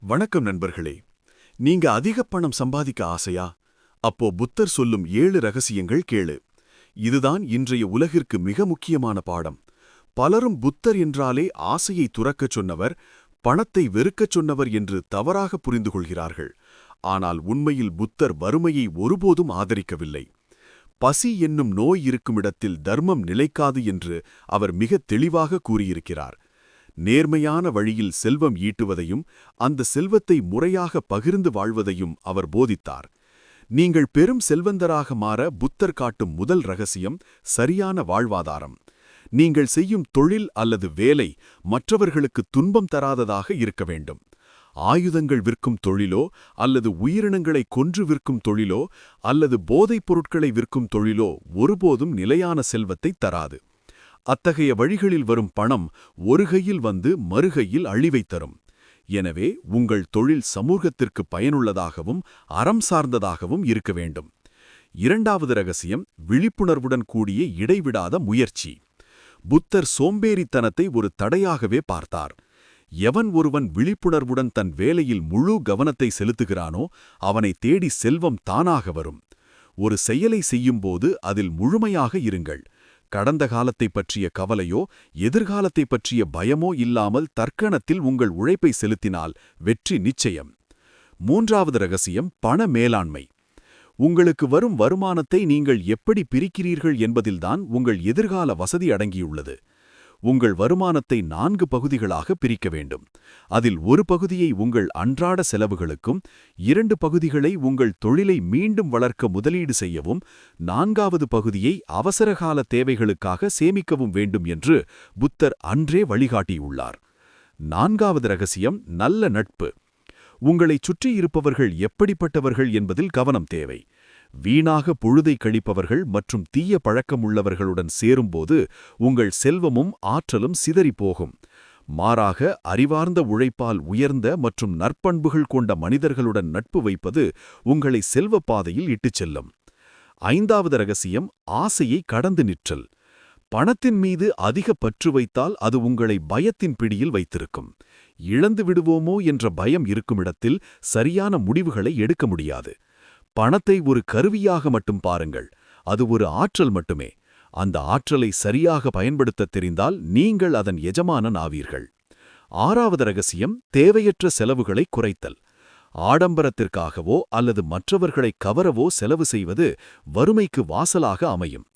வணக்கம் நண்பர்களே. நீங்க அதிக பணம் சம்பாதிக்க ஆசையா? அப்போ புத்தர் சொல்லும் 7 ரகசியங்கள் கேளு. இதுதான் இன்றைய உலகிற்கு மிக முக்கியமான பாடம். பலரும் புத்தர் என்றாலே ஆசையை துறக்கச் சொன்னவர், பணத்தை வெறுக்கச் சொன்னவர் என்று தவறாக புரிந்து கொள்கிறார்கள். ஆனால் உண்மையில் புத்தர் வறுமையை ஒருபோதும் ஆதரிக்கவில்லை. பசி என்னும் நோய் இருக்குமிடத்தில் தர்மம் நிலைக்காது என்று அவர் மிக தெளிவாக கூறியிருக்கிறார். நேர்மையான வழியில் செல்வம் ஈட்டுவதையும் அந்த செல்வத்தை முறையாக பகிர்ந்து வாழ்வதையும் அவர் போதித்தார். நீங்கள் பெரும் செல்வந்தராக மாற புத்தர் காட்டும் முதல் ரகசியம் சரியான வாழ்வாதாரம். நீங்கள் செய்யும் தொழில் அல்லது வேலை மற்றவர்களுக்கு துன்பம் தராததாக இருக்க வேண்டும். ஆயுதங்கள் விற்கும் தொழிலோ அல்லது உயிரினங்களை கொன்று விற்கும் தொழிலோ அல்லது போதைப் பொருட்களை விற்கும் தொழிலோ ஒருபோதும் நிலையான செல்வத்தை தராது. அத்தகைய வழிகளில் வரும் பணம் ஒரு கையில் வந்து மறுகையில் அழிவைத் தரும். எனவே உங்கள் தொழில் சமூகத்திற்கு பயனுள்ளதாகவும் அறம் சார்ந்ததாகவும் இருக்க வேண்டும். இரண்டாவது ரகசியம் விழிப்புணர்வுடன் கூடிய இடைவிடாத முயற்சி. புத்தர் சோம்பேறித்தனத்தை ஒரு தடையாகவே பார்த்தார். எவன் ஒருவன் விழிப்புணர்வுடன் தன் வேலையில் முழு கவனத்தை செலுத்துகிறானோ அவனை தேடி செல்வம் தானாக வரும். ஒரு செயலை செய்யும்போது அதில் முழுமையாக இருங்கள். கடந்த காலத்தை பற்றிய கவலையோ எதிர்காலத்தை பற்றிய பயமோ இல்லாமல் தற்கணத்தில் உங்கள் உழைப்பை செலுத்தினால் வெற்றி நிச்சயம். மூன்றாவது ரகசியம் பண மேலாண்மை. உங்களுக்கு வரும் வருமானத்தை நீங்கள் எப்படி பிரிக்கிறீர்கள் என்பதில்தான் உங்கள் எதிர்கால வசதி அடங்கியுள்ளது. உங்கள் வருமானத்தை 4 பகுதிகளாக பிரிக்க வேண்டும். அதில் ஒரு பகுதியை உங்கள் அன்றாட செலவுகளுக்கும், 2 பகுதிகளை உங்கள் தொழிலை மீண்டும் வளர்க்க முதலீடு செய்யவும், 4வது பகுதியை அவசரகால தேவைகளுக்காக சேமிக்கவும் வேண்டும் என்று புத்தர் அன்றே வழிகாட்டியுள்ளார். 4வது ரகசியம் நல்ல நட்பு. உங்களைச் சுற்றியிருப்பவர்கள் எப்படிப்பட்டவர்கள் என்பதில் கவனம் தேவை. வீணாக பொழுதை கழிப்பவர்கள் மற்றும் தீய பழக்கமுள்ளவர்களுடன் சேரும்போது உங்கள் செல்வமும் ஆற்றலும் சிதறிப்போகும். மாறாக அறிவார்ந்த உழைப்பால் உயர்ந்த மற்றும் நற்பண்புகள் கொண்ட மனிதர்களுடன் நட்பு வைப்பது உங்களை செல்வப் பாதையில் இட்டுச் செல்லும். 5வது ரகசியம் ஆசையை கடந்து நிற்றல். பணத்தின் மீது அதிக பற்று வைத்தால் அது உங்களை பயத்தின் பிடியில் வைத்திருக்கும். இழந்து விடுவோமோ என்ற பயம் இருக்குமிடத்தில் சரியான முடிவுகளை எடுக்க முடியாது. பணத்தை ஒரு கருவியாக மட்டும் பாருங்கள். அது ஒரு ஆற்றல் மட்டுமே. அந்த ஆற்றலை சரியாக பயன்படுத்தத் தெரிந்தால் நீங்கள் அதன் எஜமானன் ஆவீர்கள். 6வது ரகசியம் தேவையற்ற செலவுகளை குறைத்தல். ஆடம்பரத்திற்காகவோ அல்லது மற்றவர்களை கவரவோ செலவு செய்வது வறுமைக்கு வாசலாக அமையும்.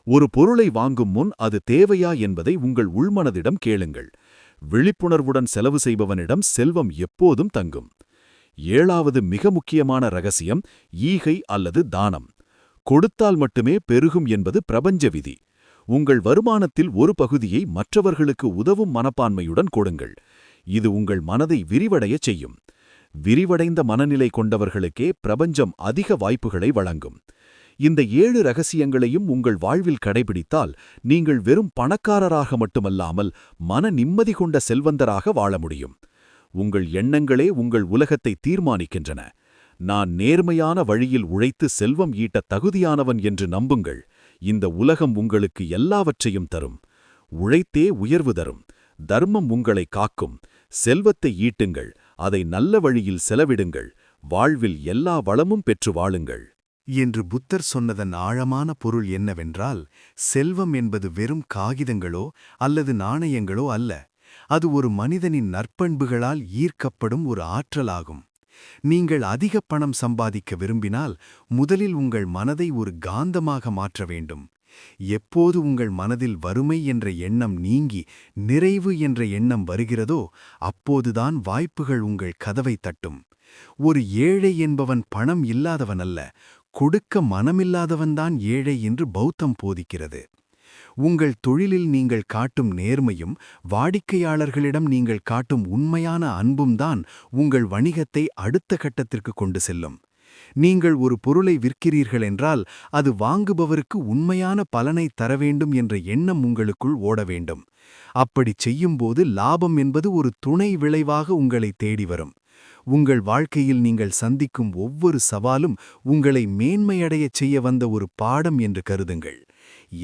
ஒரு பொருளை வாங்கும் முன் அது தேவையா என்பதை உங்கள் உள்மனதிடம் கேளுங்கள். விழிப்புணர்வுடன் செலவு செய்பவனிடம் செல்வம் எப்போதும் தங்கும். 7வது மிக முக்கியமான ரகசியம் ஈகை அல்லது தானம். கொடுத்தால் மட்டுமே பெருகும் என்பது பிரபஞ்ச விதி. உங்கள் வருமானத்தில் ஒரு பகுதியை மற்றவர்களுக்கு உதவும் மனப்பான்மையுடன் கொடுங்கள். இது உங்கள் மனதை விரிவடையச் செய்யும். விரிவடைந்த மனநிலை கொண்டவர்களுக்கே பிரபஞ்சம் அதிக வாய்ப்புகளை வழங்கும். இந்த 7 ரகசியங்களையும் உங்கள் வாழ்வில் கடைபிடித்தால் நீங்கள் வெறும் பணக்காரராக மட்டுமல்லாமல் மன நிம்மதி கொண்ட செல்வந்தராக வாழ முடியும். உங்கள் எண்ணங்களே உங்கள் உலகத்தை தீர்மானிக்கின்றன. நான் நேர்மையான வழியில் உழைத்து செல்வம் ஈட்ட தகுதியானவன் என்று நம்புங்கள். இந்த உலகம் உங்களுக்கு எல்லாவற்றையும் தரும். உழைத்தே உயர்வு தரும். தர்மம் உங்களை காக்கும். செல்வத்தை ஈட்டுங்கள். அதை நல்ல வழியில் செலவிடுங்கள். வாழ்வில் எல்லா வளமும் பெற்று வாழுங்கள் என்று புத்தர் சொன்னதன் ஆழமான பொருள் என்னவென்றால், செல்வம் என்பது வெறும் காகிதங்களோ அல்லது நாணயங்களோ அல்ல. அது ஒரு மனிதனின் நற்பண்புகளால் ஈர்க்கப்படும் ஒரு ஆற்றலாகும். நீங்கள் அதிக பணம் சம்பாதிக்க விரும்பினால் முதலில் உங்கள் மனதை ஒரு காந்தமாக மாற்ற வேண்டும். எப்போது உங்கள் மனதில் வறுமை என்ற எண்ணம் நீங்கி நிறைவு என்ற எண்ணம் வருகிறதோ அப்போதுதான் வாய்ப்புகள் உங்கள் கதவை தட்டும். ஒரு ஏழை என்பவன் பணம் இல்லாதவன் அல்ல, கொடுக்க மனமில்லாதவன்தான் ஏழை என்று பௌத்தம் போதிக்கிறது. உங்கள் தொழிலில் நீங்கள் காட்டும் நேர்மையும் வாடிக்கையாளர்களிடம் நீங்கள் காட்டும் உண்மையான அன்பும் தான் உங்கள் வணிகத்தை அடுத்த கட்டத்திற்கு கொண்டு செல்லும். நீங்கள் ஒரு பொருளை விற்கிறீர்கள் என்றால் அது வாங்குபவருக்கு உண்மையான பலனை தர வேண்டும் என்ற எண்ணம் உங்களுக்குள் ஓட வேண்டும். அப்படிச் செய்யும்போது லாபம் என்பது ஒரு துணை விளைவாக உங்களை தேடி வரும். உங்கள் வாழ்க்கையில் நீங்கள் சந்திக்கும் ஒவ்வொரு சவாலும் உங்களை மேன்மையடையச் செய்ய வந்த ஒரு பாடம் என்று கருதுங்கள்.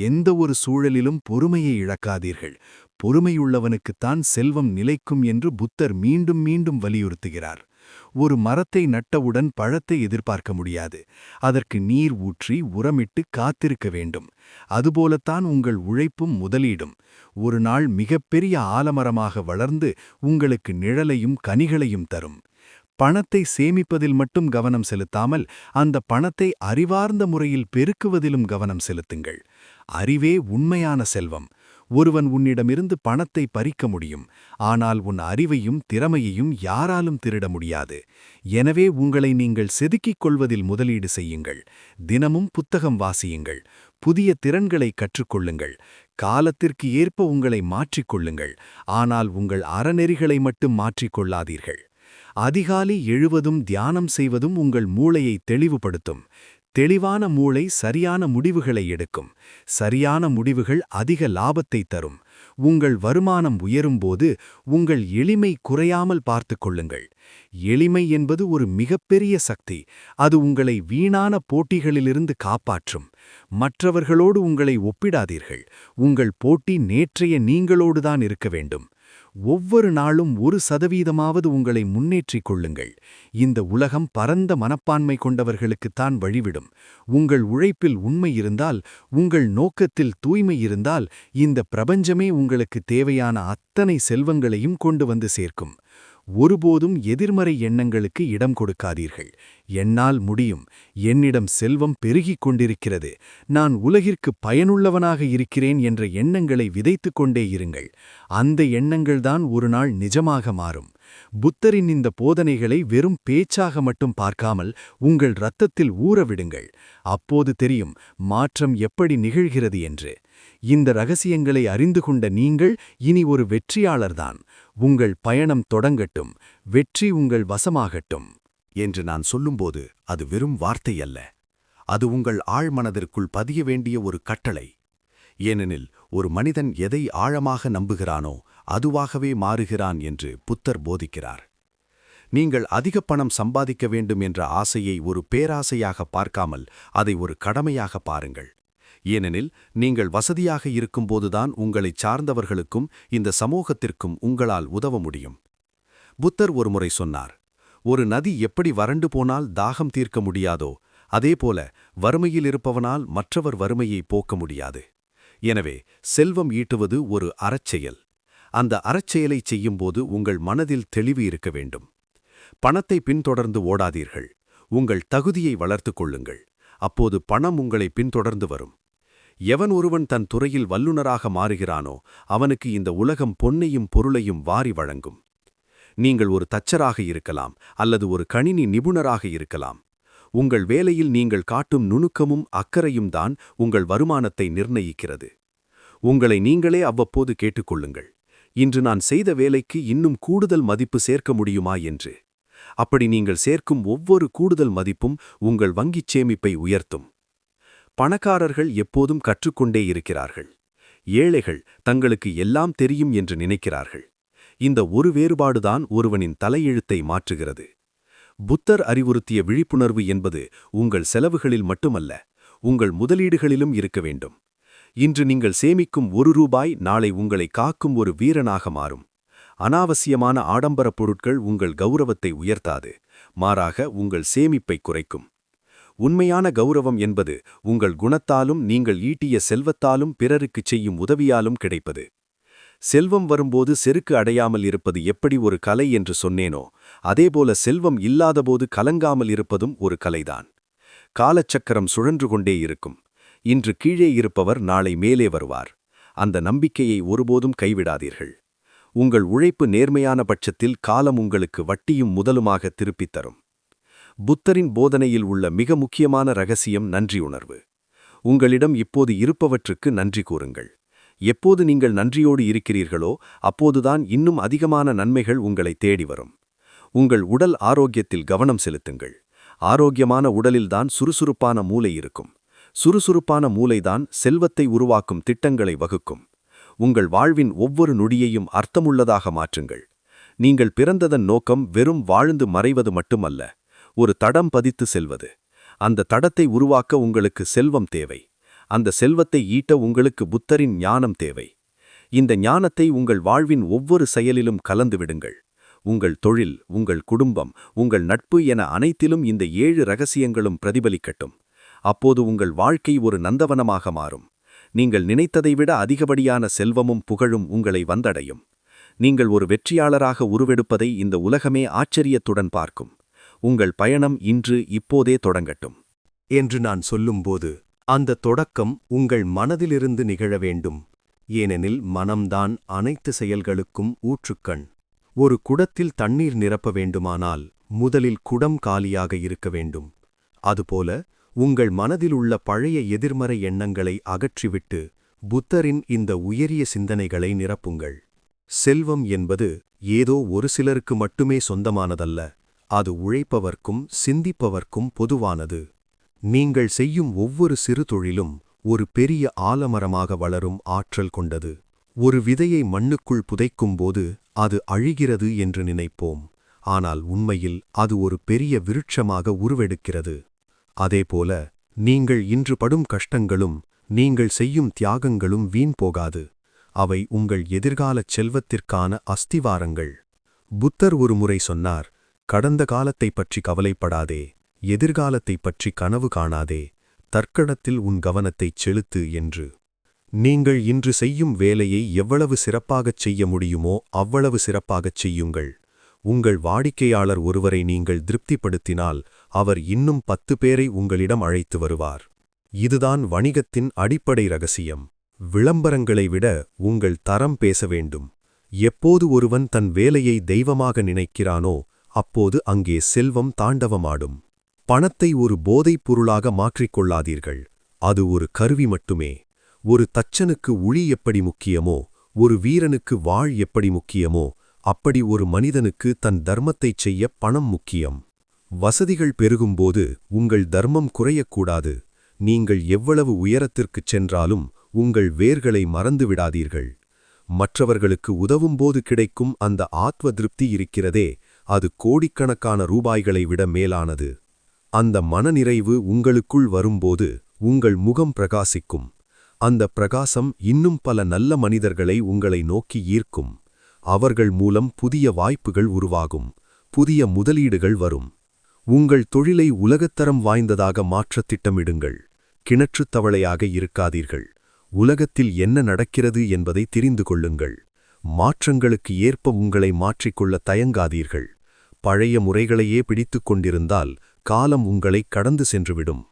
எந்த ஒரு சூழலிலும் பொறுமையை இழக்காதீர்கள். பொறுமையுள்ளவனுக்குத்தான் செல்வம் நிலைக்கும் என்று புத்தர் மீண்டும் மீண்டும் வலியுறுத்துகிறார். ஒரு மரத்தை நட்டவுடன் பழத்தை எதிர்பார்க்க முடியாது. அதற்கு நீர் ஊற்றி உரமிட்டு காத்திருக்க வேண்டும். அதுபோலத்தான் உங்கள் உழைப்பும் முதலீடும். ஒரு நாள் மிகப்பெரிய ஆலமரமாக வளர்ந்து உங்களுக்கு நிழலையும் கனிகளையும் தரும். பணத்தை சேமிப்பதில் மட்டும் கவனம் செலுத்தாமல் அந்த பணத்தை அறிவார்ந்த முறையில் பெருக்குவதிலும் கவனம் செலுத்துங்கள். அறிவே உண்மையான செல்வம். ஒருவன் உன்னிடமிருந்து பணத்தை பறிக்க முடியும், ஆனால் உன் அறிவையும் திறமையையும் யாராலும் திருட முடியாது. எனவே உங்களை நீங்கள் செதுக்கிக் கொள்வதில் முதலீடு செய்யுங்கள். தினமும் புத்தகம் வாசியுங்கள். புதிய திறன்களை கற்றுக்கொள்ளுங்கள். காலத்திற்கு ஏற்ப உங்களை மாற்றிக்கொள்ளுங்கள். ஆனால் உங்கள் அறநெறிகளை மட்டும் மாற்றிக்கொள்ளாதீர்கள். அதிகாலை எழுவதும் தியானம் செய்வதும் உங்கள் மூளையை தெளிவுபடுத்தும். தெளிவான மூளை சரியான முடிவுகளை எடுக்கும். சரியான முடிவுகள் அதிக லாபத்தை தரும். உங்கள் வருமானம் உயரும்போது உங்கள் எளிமை குறையாமல் பார்த்துக் கொள்ளுங்கள். எளிமை என்பது ஒரு மிகப்பெரிய சக்தி. அது உங்களை வீணான போட்டிகளிலிருந்து காப்பாற்றும். மற்றவர்களோடு உங்களை ஒப்பிடாதீர்கள். உங்கள் போட்டி நேற்றைய நீங்களோடுதான் இருக்க வேண்டும். ஒவ்வொரு நாளும் 1% உங்களை முன்னேற்றிக் கொள்ளுங்கள். இந்த உலகம் பரந்த மனப்பான்மை கொண்டவர்களுக்குத்தான் வழிவிடும். உங்கள் உழைப்பில் உண்மை இருந்தால், உங்கள் நோக்கத்தில் தூய்மை இருந்தால், இந்த பிரபஞ்சமே உங்களுக்கு தேவையான அத்தனை செல்வங்களையும் கொண்டு வந்து சேர்க்கும். ஒருபோதும் எதிர்மறை எண்ணங்களுக்கு இடம் கொடுக்காதீர்கள். என்னால் முடியும், என்னிடம் செல்வம் பெருகிக் கொண்டிருக்கிறது, நான் உலகிற்கு பயனுள்ளவனாக இருக்கிறேன் என்ற எண்ணங்களை விதைத்துக் கொண்டே இருங்கள். அந்த எண்ணங்கள்தான் ஒரு நாள் நிஜமாக மாறும். புத்தரின் இந்த போதனைகளை வெறும் பேச்சாக மட்டும் பார்க்காமல் உங்கள் இரத்தத்தில் ஊறவிடுங்கள். அப்போது தெரியும் மாற்றம் எப்படி நிகழ்கிறது என்று. இந்த ரகசியங்களை அறிந்து கொண்ட நீங்கள் இனி ஒரு வெற்றியாளர்தான். உங்கள் பயணம் தொடங்கட்டும். வெற்றி உங்கள் வசமாகட்டும் என்று நான் சொல்லும்போது அது வெறும் வார்த்தை அல்ல. அது உங்கள் ஆழ்மனதிற்குள் பதிய வேண்டிய ஒரு கட்டளை. ஏனெனில் ஒரு மனிதன் எதை ஆழமாக நம்புகிறானோ அதுவாகவே மாறுகிறான் என்று புத்தர் போதிக்கிறார். நீங்கள் அதிக பணம் சம்பாதிக்க வேண்டும் என்ற ஆசையை ஒரு பேராசையாக பார்க்காமல் அதை ஒரு கடமையாக பாருங்கள். ஏனெனில் நீங்கள் வசதியாக இருக்கும்போதுதான் உங்களைச் சார்ந்தவர்களுக்கும் இந்த சமூகத்திற்கும் உங்களால் உதவ முடியும். புத்தர் ஒருமுறை சொன்னார், ஒரு நதி எப்படி வறண்டு போனால் தாகம் தீர்க்க முடியாதோ அதேபோல வறுமையில் இருப்பவனால் மற்றவர் வறுமையை போக்க முடியாது. எனவே செல்வம் ஈட்டுவது ஒரு அறச்செயல். அந்த அறச்செயலைச் செய்யும்போது உங்கள் மனதில் தெளிவு இருக்க வேண்டும். பணத்தை பின்தொடர்ந்து ஓடாதீர்கள். உங்கள் தகுதியை வளர்த்துக் கொள்ளுங்கள். அப்போது பணம் உங்களை பின்தொடர்ந்து வரும். எவன் ஒருவன் தன் துறையில் வல்லுநராக மாறுகிறானோ அவனுக்கு இந்த உலகம் பொன்னையும் பொருளையும் வாரி வழங்கும். நீங்கள் ஒரு தச்சராக இருக்கலாம் அல்லது ஒரு கணினி நிபுணராக இருக்கலாம். உங்கள் வேலையில் நீங்கள் காட்டும் நுணுக்கமும் அக்கறையும் தான் உங்கள் வருமானத்தை நிர்ணயிக்கிறது. உங்களை நீங்களே அவ்வப்போது கேட்டுக்கொள்ளுங்கள், இன்று நான் செய்த வேலைக்கு இன்னும் கூடுதல் மதிப்பு சேர்க்க முடியுமா என்று. அப்படி நீங்கள் சேர்க்கும் ஒவ்வொரு கூடுதல் மதிப்பும் உங்கள் வங்கிச் சேமிப்பை உயர்த்தும். பணக்காரர்கள் எப்போதும் கற்றுக்கொண்டே இருக்கிறார்கள். ஏழைகள் தங்களுக்கு எல்லாம் தெரியும் என்று நினைக்கிறார்கள். இந்த ஒரு வேறுபாடுதான் ஒருவனின் தலையெழுத்தை மாற்றுகிறது. புத்தர் அறிவுறுத்திய விழிப்புணர்வு என்பது உங்கள் செலவுகளில் மட்டுமல்ல, உங்கள் முதலீடுகளிலும் இருக்க வேண்டும். இன்று நீங்கள் சேமிக்கும் ₹1 நாளை உங்களை காக்கும் ஒரு வீரனாக மாறும். அனாவசியமான ஆடம்பரப் பொருட்கள் உங்கள் கௌரவத்தை உயர்த்தாது, மாறாக உங்கள் சேமிப்பை குறைக்கும். உண்மையான கௌரவம் என்பது உங்கள் குணத்தாலும் நீங்கள் ஈட்டிய செல்வத்தாலும் பிறருக்குச் செய்யும் உதவியாலும் கிடைப்பது. செல்வம் வரும்போது செருக்கு அடையாமல் இருப்பது எப்படி ஒரு கலை என்று சொன்னேனோ அதேபோல செல்வம் இல்லாதபோது கலங்காமல் இருப்பதும் ஒரு கலைதான். காலச்சக்கரம் சுழன்று கொண்டே இருக்கும். இன்று கீழே இருப்பவர் நாளை மேலே வருவார். அந்த நம்பிக்கையை ஒருபோதும் கைவிடாதீர்கள். உங்கள் உழைப்பு நேர்மையான பட்சத்தில் காலம் உங்களுக்கு வட்டியும் முதலுமாக திருப்பித் தரும். புத்தரின் போதனையில் உள்ள மிக முக்கியமான ரகசியம் நன்றியுணர்வு. உங்களிடம் இப்போது இருப்பவற்றுக்கு நன்றி கூறுங்கள். எப்போது நீங்கள் நன்றியோடு இருக்கிறீர்களோ அப்போதுதான் இன்னும் அதிகமான நன்மைகள் உங்களை தேடி வரும். உங்கள் உடல் ஆரோக்கியத்தில் கவனம் செலுத்துங்கள். ஆரோக்கியமான உடலில்தான் சுறுசுறுப்பான மூளை இருக்கும். சுறுசுறுப்பான மூளைதான் செல்வத்தை உருவாக்கும் திட்டங்களை வகுக்கும். உங்கள் வாழ்வின் ஒவ்வொரு நொடியையும் அர்த்தமுள்ளதாக மாற்றுங்கள். நீங்கள் பிறந்ததன் நோக்கம் வெறும் வாழ்ந்து மறைவது மட்டுமல்ல, ஒரு தடம் பதித்து செல்வது. அந்த தடத்தை உருவாக்க உங்களுக்கு செல்வம் தேவை. அந்த செல்வத்தை ஈட்ட உங்களுக்கு புத்தரின் ஞானம் தேவை. இந்த ஞானத்தை உங்கள் வாழ்வின் ஒவ்வொரு செயலிலும் கலந்துவிடுங்கள். உங்கள் தொழில், உங்கள் குடும்பம், உங்கள் நட்பு என அனைத்திலும் இந்த 7 ரகசியங்களும் பிரதிபலிக்கட்டும். அப்போது உங்கள் வாழ்க்கை ஒரு நந்தவனமாக மாறும். நீங்கள் நினைத்ததை விட அதிகப்படியான செல்வமும் புகழும் உங்களை வந்தடையும். நீங்கள் ஒரு வெற்றியாளராக உருவெடுப்பதை இந்த உலகமே ஆச்சரியத்துடன் பார்க்கும். உங்கள் பயணம் இப்போதே தொடங்கட்டும் என்று நான் சொல்லும்போது, அந்த தொடக்கம் உங்கள் மனதிலிருந்து நிகழ வேண்டும். ஏனெனில் மனம்தான் அனைத்து செயல்களுக்கும் ஊற்றுக்கண். ஒரு குடத்தில் தண்ணீர் நிரப்ப வேண்டுமானால் முதலில் குடம் காலியாக இருக்க வேண்டும். அதுபோல உங்கள் மனதிலுள்ள பழைய எதிர்மறை எண்ணங்களை அகற்றிவிட்டு புத்தரின் இந்த உயரிய சிந்தனைகளை நிரப்புங்கள். செல்வம் என்பது ஏதோ ஒரு சிலருக்கு மட்டுமே சொந்தமானதல்ல. அது உழைப்பவர்க்கும் சிந்திப்பவர்க்கும் பொதுவானது. நீங்கள் செய்யும் ஒவ்வொரு சிறு தொழிலும் ஒரு பெரிய ஆலமரமாக வளரும் ஆற்றல் கொண்டது. ஒரு விதையை மண்ணுக்குள் புதைக்கும்போது அது அழிகிறது என்று நினைப்போம். ஆனால் உண்மையில் அது ஒரு பெரிய விருட்சமாக உருவெடுக்கிறது. அதேபோல நீங்கள் இன்று படும் கஷ்டங்களும் நீங்கள் செய்யும் தியாகங்களும் வீண் போகாது. அவை உங்கள் எதிர்காலச் செல்வத்திற்கான அஸ்திவாரங்கள். புத்தர் ஒருமுறை சொன்னார், கடந்த காலத்தைப் பற்றி கவலைப்படாதே, எதிர்காலத்தைப் பற்றி கனவு காணாதே, தற்கணத்தில் உன் கவனத்தைச் செலுத்து என்று. நீங்கள் இன்று செய்யும் வேலையை எவ்வளவு சிறப்பாகச் செய்ய முடியுமோ அவ்வளவு சிறப்பாகச் செய்யுங்கள். உங்கள் வாடிக்கையாளர் ஒருவரை நீங்கள் திருப்திப்படுத்தினால் அவர் இன்னும் 10 பேரை உங்களிடம் அழைத்து வருவார். இதுதான் வணிகத்தின் அடிப்படை ரகசியம். விளம்பரங்களை விட உங்கள் தரம் பேச வேண்டும். எப்போது ஒருவன் தன் வேலையை தெய்வமாக நினைக்கிறானோ அப்போது அங்கே செல்வம் தாண்டவமாடும். பணத்தை ஒரு போதைப் பொருளாக மாற்றிக்கொள்ளாதீர்கள். அது ஒரு கருவி மட்டுமே. ஒரு தச்சனுக்கு உளி எப்படி முக்கியமோ, ஒரு வீரனுக்கு வாழ் எப்படி முக்கியமோ, அப்படி ஒரு மனிதனுக்கு தன் தர்மத்தைச் செய்ய பணம் முக்கியம். வசதிகள் பெருகும்போது உங்கள் தர்மம் குறையக்கூடாது. நீங்கள் எவ்வளவு உயரத்திற்குச் சென்றாலும் உங்கள் வேர்களை மறந்துவிடாதீர்கள். மற்றவர்களுக்கு உதவும்போது கிடைக்கும் அந்த ஆத்ம திருப்தி இருக்கிறதே, அது கோடிக்கணக்கான ரூபாய்களை விட மேலானது. அந்த மனநிறைவு உங்களுக்குள் வரும்போது உங்கள் முகம் பிரகாசிக்கும். அந்த பிரகாசம் இன்னும் பல நல்ல மனிதர்களை உங்களை நோக்கி ஈர்க்கும். அவர்கள் மூலம் புதிய வாய்ப்புகள் உருவாகும், புதிய முதலீடுகள் வரும். உங்கள் தொழிலை உலகத்தரம் வாய்ந்ததாக மாற்றத் திட்டமிடுங்கள். கிணற்றுத் தவளையாக இருக்காதீர்கள். உலகத்தில் என்ன நடக்கிறது என்பதை தெரிந்து கொள்ளுங்கள். மாற்றங்களுக்கு ஏற்ப உங்களை மாற்றிக்கொள்ள தயங்காதீர்கள். பழைய முறைகளையே பிடித்துக் கொண்டிருந்தால் காலம் உங்களை கடந்து சென்றுவிடும்.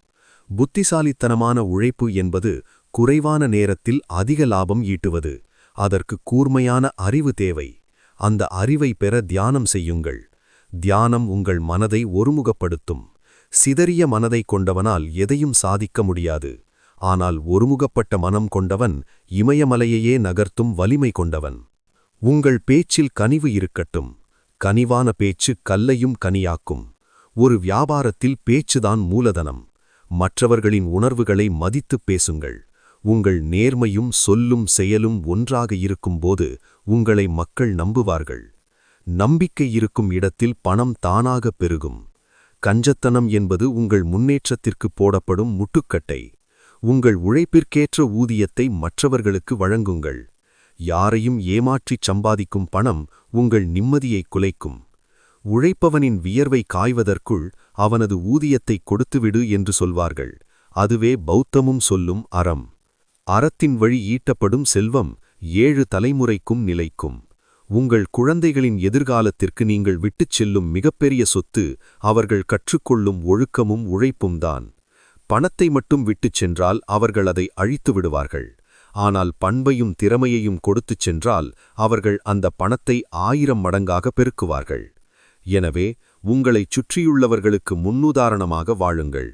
புத்திசாலித்தனமான உழைப்பு என்பது குறைவான நேரத்தில் அதிக லாபம் ஈட்டுவது. அதற்கு கூர்மையான அறிவு தேவை. அந்த அறிவை பெற தியானம் செய்யுங்கள். தியானம் உங்கள் மனதை ஒருமுகப்படுத்தும். சிதறிய மனதை கொண்டவனால் எதையும் சாதிக்க முடியாது. ஆனால் ஒருமுகப்பட்ட மனம் கொண்டவன் இமயமலையையே நகர்த்தும் வலிமை கொண்டவன். உங்கள் பேச்சில் கனிவு இருக்கட்டும். கனிவான பேச்சு கல்லையும் கனியாக்கும். ஒரு வியாபாரத்தில் பேச்சுதான் மூலதனம். மற்றவர்களின் உணர்வுகளை மதித்துப் பேசுங்கள். உங்கள் நேர்மையும் சொல்லும் செயலும் ஒன்றாக இருக்கும்போது உங்களை மக்கள் நம்புவார்கள். நம்பிக்கை இருக்கும் இடத்தில் பணம் தானாக பெருகும். கஞ்சத்தனம் என்பது உங்கள் முன்னேற்றத்திற்கு போடப்படும் முட்டுக்கட்டை. உங்கள் உழைப்பிற்கேற்ற ஊதியத்தை மற்றவர்களுக்கு வழங்குங்கள். யாரையும் ஏமாற்றிச் சம்பாதிக்கும் பணம் உங்கள் நிம்மதியை குலைக்கும். உழைப்பவனின் வியர்வை காய்வதற்குள் அவனது ஊதியத்தை கொடுத்துவிடு என்று சொல்வார்கள். அதுவே பௌத்தமும் சொல்லும் அறம். அறத்தின் வழி ஈட்டப்படும் செல்வம் 7 தலைமுறைக்கும் நிலைக்கும். உங்கள் குழந்தைகளின் எதிர்காலத்திற்கு நீங்கள் விட்டுச் செல்லும் மிகப்பெரிய சொத்து அவர்கள் கற்றுக்கொள்ளும் ஒழுக்கமும் உழைப்பும்தான். பணத்தை மட்டும் விட்டுச் சென்றால் அவர்கள் அதை அழித்து விடுவார்கள். ஆனால் பண்பையும் திறமையையும் கொடுத்துச் சென்றால் அவர்கள் அந்த பணத்தை 1000 மடங்காக பெருக்குவார்கள். எனவே உங்களைச் சுற்றியுள்ளவர்களுக்கு முன்னுதாரணமாக வாழுங்கள்.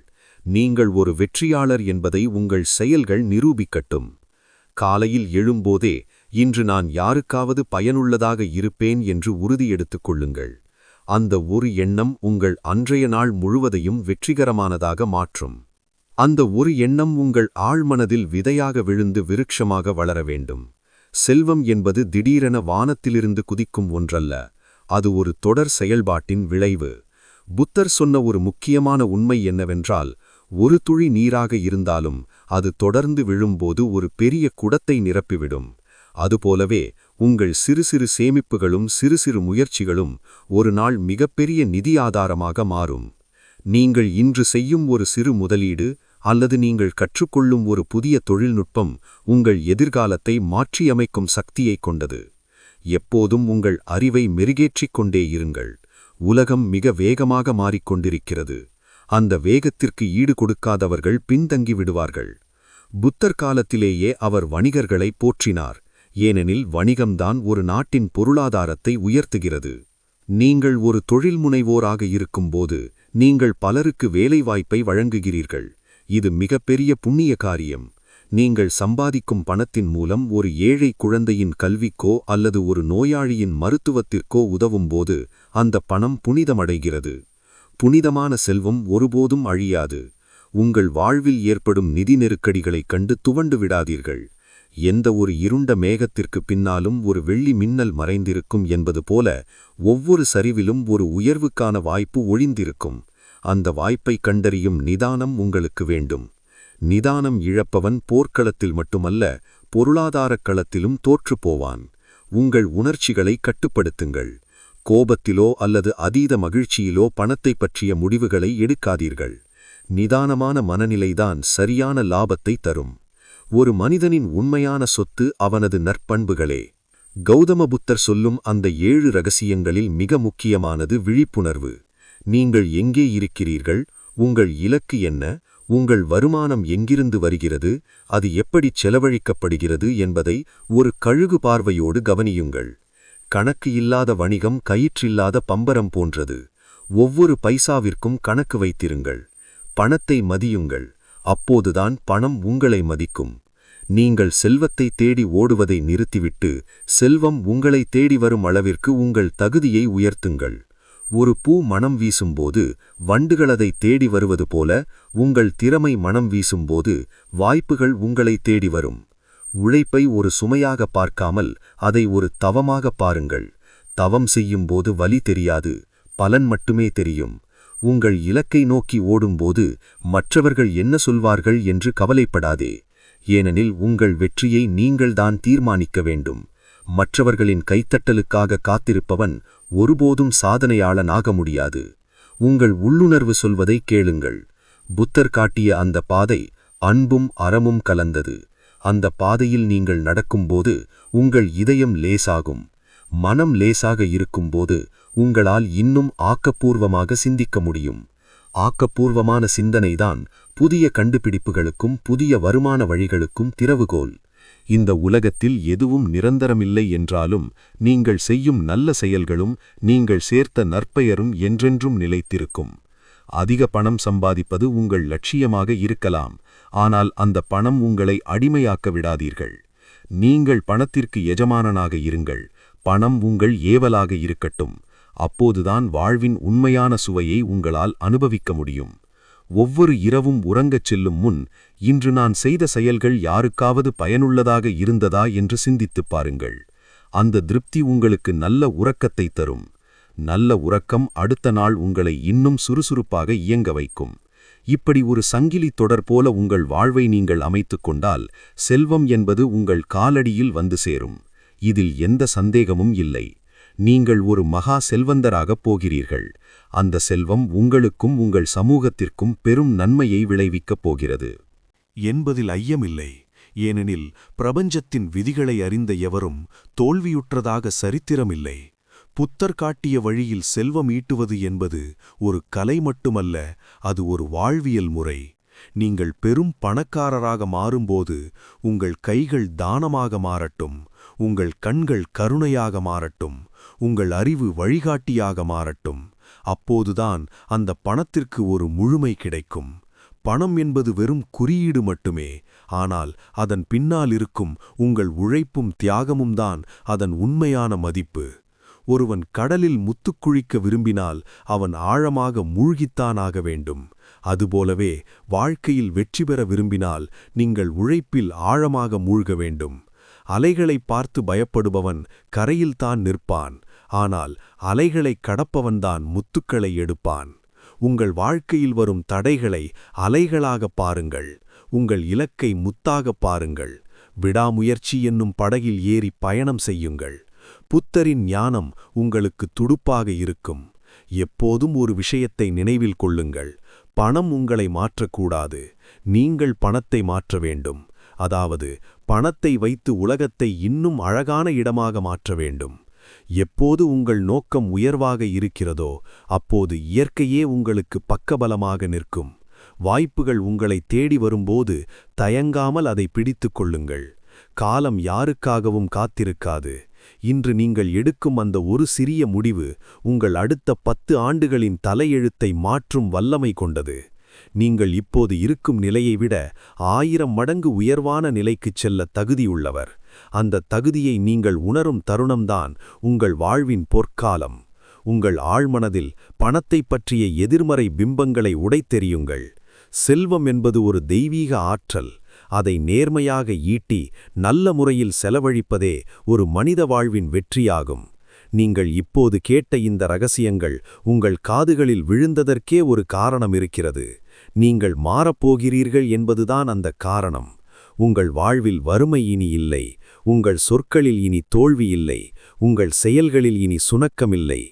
நீங்கள் ஒரு வெற்றியாளர் என்பதை உங்கள் செயல்கள் நிரூபிக்கட்டும். காலையில் எழும்போதே இன்று நான் யாருக்காவது பயனுள்ளதாக இருப்பேன் என்று உறுதியெடுத்துக் கொள்ளுங்கள். அந்த ஒரு எண்ணம் உங்கள் அன்றைய நாள் முழுவதையும் வெற்றிகரமானதாக மாற்றும். அந்த ஒரு எண்ணம் உங்கள் ஆழ்மனதில் விதையாக விழுந்து விருட்சமாக வளர வேண்டும். செல்வம் என்பது திடீரென வானத்திலிருந்து குதிக்கும் ஒன்றல்ல. அது ஒரு தொடர் செயல்பாட்டின் விளைவு. புத்தர் சொன்ன ஒரு முக்கியமான உண்மை என்னவென்றால், ஒரு துளி நீராக இருந்தாலும் அது தொடர்ந்து விழும்போது ஒரு பெரிய குடத்தை நிரப்பிவிடும். அதுபோலவே உங்கள் சிறு சிறு சேமிப்புகளும் சிறு சிறு முயற்சிகளும் ஒரு நாள் மிகப்பெரிய நிதி ஆதாரமாக மாறும். நீங்கள் இன்று செய்யும் ஒரு சிறு முதலீடு அல்லது நீங்கள் கற்றுக்கொள்ளும் ஒரு புதிய தொழில்நுட்பம் உங்கள் எதிர்காலத்தை மாற்றியமைக்கும் சக்தியை கொண்டது. எப்போதும் உங்கள் அறிவை மெருகேற்றிக் கொண்டே இருங்கள். உலகம் மிக வேகமாக மாறிக்கொண்டிருக்கிறது. அந்த வேகத்திற்கு ஈடு கொடுக்காதவர்கள் பின்தங்கி விடுவார்கள். புத்தர் காலத்திலேயே அவர் வணிகர்களை போற்றினார். ஏனெனில் வணிகம்தான் ஒரு நாட்டின் பொருளாதாரத்தை உயர்த்துகிறது. நீங்கள் ஒரு தொழில் முனைவோராக இருக்கும்போது நீங்கள் பலருக்கு வேலைவாய்ப்பை வழங்குகிறீர்கள். இது மிகப்பெரிய புண்ணிய காரியம். நீங்கள் சம்பாதிக்கும் பணத்தின் மூலம் ஒரு ஏழை குழந்தையின் கல்விக்கோ அல்லது ஒரு நோயாளியின் மருத்துவத்திற்கோ உதவும்போது அந்த பணம் புனிதமடைகிறது. புனிதமான செல்வம் ஒருபோதும் அழியாது. உங்கள் வாழ்வில் ஏற்படும் நிதி நெருக்கடிகளைக் கண்டு துவண்டு விடாதீர்கள். எந்த ஒரு இருண்ட மேகத்திற்கு பின்னாலும் ஒரு வெள்ளி மின்னல் மறைந்திருக்கும் என்பது போல ஒவ்வொரு சரிவிலும் ஒரு உயர்வுக்கான வாய்ப்பு ஒளிந்திருக்கும். அந்த வாய்ப்பை கண்டறியும் நிதானம் உங்களுக்கு வேண்டும். நிதானம் இழப்பவன் போர்க்களத்தில் மட்டுமல்ல, பொருளாதாரக் களத்திலும் தோற்றுப்போவான். உங்கள் உணர்ச்சிகளை கட்டுப்படுத்துங்கள். கோபத்திலோ அல்லது அதீத மகிழ்ச்சியிலோ பணத்தை பற்றிய முடிவுகளை எடுக்காதீர்கள். நிதானமான மனநிலைதான் சரியான லாபத்தை தரும். ஒரு மனிதனின் உண்மையான சொத்து அவனது நற்பண்புகளே. கௌதம புத்தர் சொல்லும் அந்த 7 ரகசியங்களில் மிக முக்கியமானது விழிப்புணர்வு. நீங்கள் எங்கே இருக்கிறீர்கள்? உங்கள் இலக்கு என்ன? உங்கள் வருமானம் எங்கிருந்து வருகிறது? அது எப்படி செலவழிக்கப்படுகிறது என்பதை ஒரு கழுகு பார்வையோடு கவனியுங்கள். கணக்கு இல்லாத வணிகம் கயிற்றில்லாத பம்பரம் போன்றது. ஒவ்வொரு பைசாவிற்கும் கணக்கு வைத்திருங்கள். பணத்தை மதியுங்கள். அப்போதுதான் பணம் உங்களை மதிக்கும். நீங்கள் செல்வத்தை தேடி ஓடுவதை நிறுத்திவிட்டு செல்வம் உங்களை தேடி வரும் அளவிற்கு உங்கள் தகுதியை உயர்த்துங்கள். ஒரு பூ மனம் வீசும்போது வண்டுகள் அதை தேடி வருவது போல உங்கள் திறமை மனம் வீசும்போது வாய்ப்புகள் உங்களை தேடி வரும். உழைப்பை ஒரு சுமையாக பார்க்காமல் அதை ஒரு தவமாக பாருங்கள். தவம் செய்யும்போது வலி தெரியாது, பலன் மட்டுமே தெரியும். உங்கள் இலக்கை நோக்கி ஓடும்போது மற்றவர்கள் என்ன சொல்வார்கள் என்று கவலைப்படாதே. ஏனெனில் உங்கள் வெற்றியை நீங்கள்தான் தீர்மானிக்க வேண்டும். மற்றவர்களின் கைத்தட்டலுக்காக காத்திருப்பவன் ஒருபோதும் சாதனையாளனாக முடியாது. உங்கள் உள்ளுணர்வு சொல்வதை கேளுங்கள். புத்தர் காட்டிய அந்த பாதை அன்பும் அறமும் கலந்தது. அந்த பாதையில் நீங்கள் நடக்கும்போது உங்கள் இதயம் லேசாகும். மனம் லேசாக இருக்கும்போது உங்களால் இன்னும் ஆக்கப்பூர்வமாக சிந்திக்க முடியும். ஆக்கப்பூர்வமான சிந்தனைதான் புதிய கண்டுபிடிப்புகளுக்கும் புதிய வருமான வழிகளுக்கும் திறவுகோல். இந்த உலகத்தில் எதுவும் நிரந்தரமில்லை என்றாலும் நீங்கள் செய்யும் நல்ல செயல்களும் நீங்கள் சேர்த்த நற்பெயரும் என்றென்றும் நிலைத்திருக்கும். அதிக பணம் சம்பாதிப்பது உங்கள் லட்சியமாக இருக்கலாம். ஆனால் அந்த பணம் உங்களை அடிமையாக்க விடாதீர்கள். நீங்கள் பணத்திற்கு எஜமானனாக இருங்கள். பணம் உங்கள் ஏவலாக இருக்கட்டும். அப்போதுதான் வாழ்வின் உண்மையான சுவையை உங்களால் அனுபவிக்க முடியும். ஒவ்வொரு இரவும் உறங்கச் செல்லும் முன் இன்று நான் செய்த செயல்கள் யாருக்காவது பயனுள்ளதாக இருந்ததா என்று சிந்தித்துப் பாருங்கள். அந்த திருப்தி உங்களுக்கு நல்ல உறக்கத்தை தரும். நல்ல உறக்கம் அடுத்த நாள் உங்களை இன்னும் சுறுசுறுப்பாக இயங்க வைக்கும். இப்படி ஒரு சங்கிலி தொடர் போல உங்கள் வாழ்வை நீங்கள் அமைத்துக் கொண்டால் செல்வம் என்பது உங்கள் காலடியில் வந்து சேரும். இதில் எந்த சந்தேகமும் இல்லை. நீங்கள் ஒரு மகா செல்வந்தராகப் போகிறீர்கள். அந்த செல்வம் உங்களுக்கும் உங்கள் சமூகத்திற்கும் பெரும் நன்மையை விளைவிக்கப் போகிறது என்பதில் ஐயமில்லை. ஏனெனில் பிரபஞ்சத்தின் விதிகளை அறிந்த எவரும் தோல்வியுற்றதாக சரித்திரமில்லை. புத்தர் காட்டிய வழியில் செல்வம் ஈட்டுவது என்பது ஒரு கலை மட்டுமல்ல, அது ஒரு வாழ்வியல் முறை. நீங்கள் பெரும் பணக்காரராக மாறும்போது உங்கள் கைகள் தானமாக மாறட்டும், உங்கள் கண்கள் கருணையாக மாறட்டும், உங்கள் அறிவு வழிகாட்டியாக மாறட்டும். அப்போதுதான் அந்த பணத்திற்கு ஒரு முழுமை கிடைக்கும். பணம் என்பது வெறும் குறியீடு மட்டுமே. ஆனால் அதன் பின்னால் இருக்கும் உங்கள் உழைப்பும் தியாகமும் தான் அதன் உண்மையான மதிப்பு. ஒருவன் கடலில் முத்துக்குழிக்க விரும்பினால் அவன் ஆழமாக மூழ்கித்தானாக வேண்டும். அதுபோலவே வாழ்க்கையில் வெற்றி பெற விரும்பினால் நீங்கள் உழைப்பில் ஆழமாக மூழ்க வேண்டும். அலைகளை பார்த்து பயப்படுபவன் கரையில்தான் நிற்பான். ஆனால் அலைகளை கடப்பவன்தான் முத்துக்களை எடுப்பான். உங்கள் வாழ்க்கையில் வரும் தடைகளை அலைகளாக பாருங்கள். உங்கள் இலக்கை முத்தாக பாருங்கள். விடாமுயற்சி என்னும் படகில் ஏறி பயணம் செய்யுங்கள். புத்தரின் ஞானம் உங்களுக்கு துடுப்பாக இருக்கும். எப்போதும் ஒரு விஷயத்தை நினைவில் கொள்ளுங்கள். பணம் உங்களை மாற்றக்கூடாது, நீங்கள் பணத்தை மாற்ற வேண்டும். அதாவது பணத்தை வைத்து உலகத்தை இன்னும் அழகான இடமாக மாற்ற வேண்டும். எப்போது உங்கள் நோக்கம் உயர்வாக இருக்கிறதோ அப்போது இயற்கையே உங்களுக்கு பக்கபலமாக நிற்கும். வாய்ப்புகள் உங்களை தேடி வரும்போது தயங்காமல் அதை பிடித்துக் கொள்ளுங்கள். காலம் யாருக்காகவும் காத்திருக்காது. இன்று நீங்கள் எடுக்கும் அந்த ஒரு சிறிய முடிவு உங்கள் அடுத்த 10 ஆண்டுகளின் தலையெழுத்தை மாற்றும் வல்லமை கொண்டது. நீங்கள் இப்போது இருக்கும் நிலையை விட 1000 மடங்கு உயர்வான நிலைக்குச் செல்ல தகுதியுள்ளவர். அந்த தகுதியை நீங்கள் உணரும் தருணம்தான் உங்கள் வாழ்வின் பொற்காலம். உங்கள் ஆழ்மனதில் பணத்தைப் பற்றிய எதிர்மறை பிம்பங்களை உடைத்தெறியுங்கள். செல்வம் என்பது ஒரு தெய்வீக ஆற்றல். அதை நேர்மையாக ஈட்டி நல்ல முறையில் செலவழிப்பதே ஒரு மனித வாழ்வின் வெற்றியாகும். நீங்கள் இப்போது கேட்ட இந்த ரகசியங்கள் உங்கள் காதுகளில் விழுந்ததற்கே ஒரு காரணம் இருக்கிறது. நீங்கள் மாறப்போகிறீர்கள் என்பதுதான் அந்த காரணம். உங்கள் வாழ்வில் வறுமை இனி இல்லை. உங்கள் சொற்களில் இனி தோல்வி இல்லை. உங்கள் செயல்களில் இனி சுணக்கமில்லை.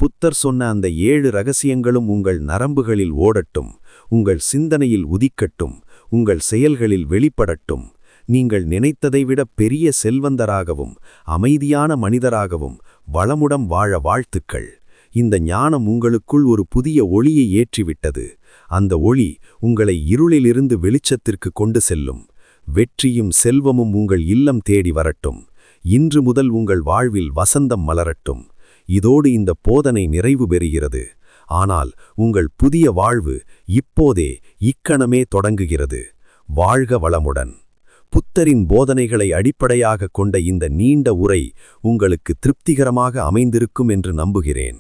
புத்தர் சொன்ன அந்த 7 ரகசியங்களும் உங்கள் நரம்புகளில் ஓடட்டும். உங்கள் சிந்தனையில் உதிக்கட்டும். உங்கள் செயல்களில் வெளிப்படட்டும். நீங்கள் நினைத்ததை விட பெரிய செல்வந்தராகவும் அமைதியான மனிதராகவும் வளமுடன் வாழ வாழ்த்துக்கள். இந்த ஞானம் உங்களுக்குள் ஒரு புதிய ஒளியை ஏற்றிவிட்டது. அந்த ஒளி உங்களை இருளிலிருந்து வெளிச்சத்திற்கு கொண்டு செல்லும். வெற்றியும் செல்வமும் உங்கள் இல்லம் தேடி வரட்டும். இன்று முதல் உங்கள் வாழ்வில் வசந்தம் மலரட்டும். இதோடு இந்த போதனை நிறைவு பெறுகிறது. ஆனால் உங்கள் புதிய வாழ்வு இப்போதே இக்கணமே தொடங்குகிறது. வாழ்க வளமுடன். புத்தரின் போதனைகளை அடிப்படையாக கொண்ட இந்த நீண்ட உரை உங்களுக்கு திருப்திகரமாக அமைந்திருக்கும் என்று நம்புகிறேன்.